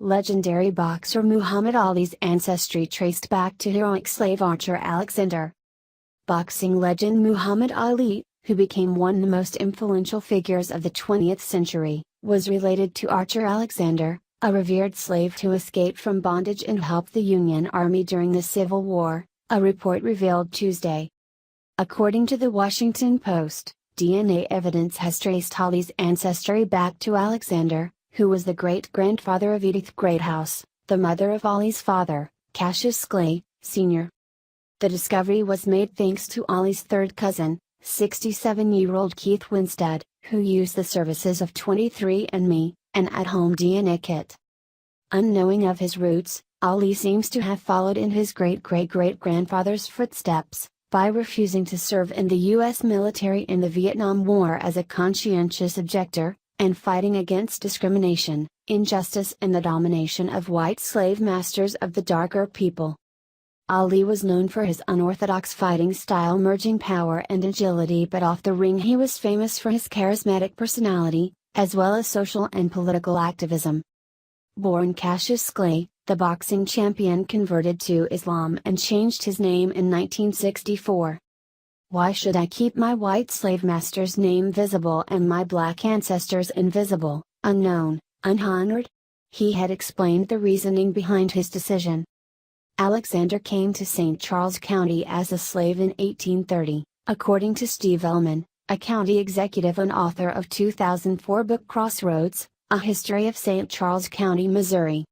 Legendary boxer Muhammad Ali's ancestry traced back to heroic slave archer Alexander. Boxing legend Muhammad Ali, who became one of the most influential figures of the 20th century, was related to archer Alexander, a revered slave who escaped from bondage and helped the Union Army during the Civil War, a report revealed Tuesday. According to the Washington Post, DNA evidence has traced Ali's ancestry back to Alexander, who was the great-grandfather of Edith Greathouse, the mother of Ali's father, Cassius Clay, Sr. The discovery was made thanks to Ali's third cousin, 67-year-old Keith Winstead, who used the services of 23andMe, an at-home DNA kit. Unknowing of his roots, Ali seems to have followed in his great-great-great-grandfather's footsteps, by refusing to serve in the U.S. military in the Vietnam War as a conscientious objector, and fighting against discrimination, injustice and the domination of white slave masters of the darker people. Ali was known for his unorthodox fighting style, merging power and agility, but off the ring he was famous for his charismatic personality, as well as social and political activism. Born Cassius Clay, the boxing champion converted to Islam and changed his name in 1964. "Why should I keep my white slave master's name visible and my black ancestors invisible, unknown, unhonored?" He had explained the reasoning behind his decision. Alexander came to St. Charles County as a slave in 1830, according to Steve Ellman, a county executive and author of 2004 book Crossroads, A History of St. Charles County, Missouri.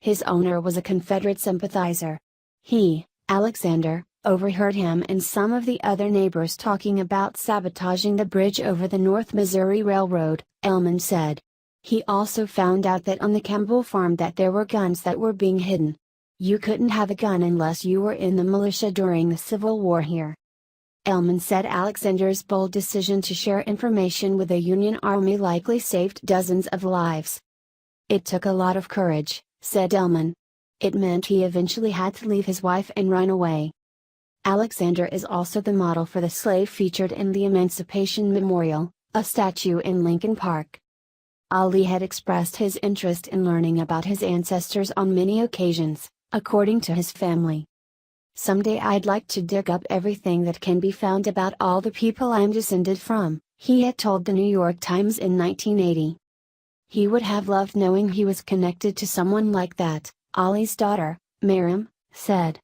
His owner was a Confederate sympathizer. He, Alexander, overheard him and some of the other neighbors talking about sabotaging the bridge over the North Missouri Railroad, Ellman said. He also found out that on the Campbell farm that there were guns that were being hidden. You couldn't have a gun unless you were in the militia during the Civil War here. Ellman said Alexander's bold decision to share information with the Union Army likely saved dozens of lives. "It took a lot of courage," said Ellman. "It meant he eventually had to leave his wife and run away." Alexander is also the model for the slave featured in the Emancipation Memorial, a statue in Lincoln Park. Ali had expressed his interest in learning about his ancestors on many occasions, according to his family. "Someday I'd like to dig up everything that can be found about all the people I'm descended from," he had told the New York Times in 1980. He would have loved knowing he was connected to someone like that, Ali's daughter, Miriam, said.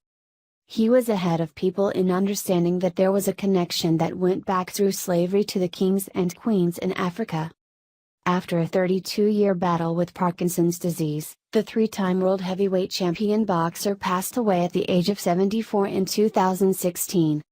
He was ahead of people in understanding that there was a connection that went back through slavery to the kings and queens in Africa. After a 32-year battle with Parkinson's disease, the three-time world heavyweight champion boxer passed away at the age of 74 in 2016.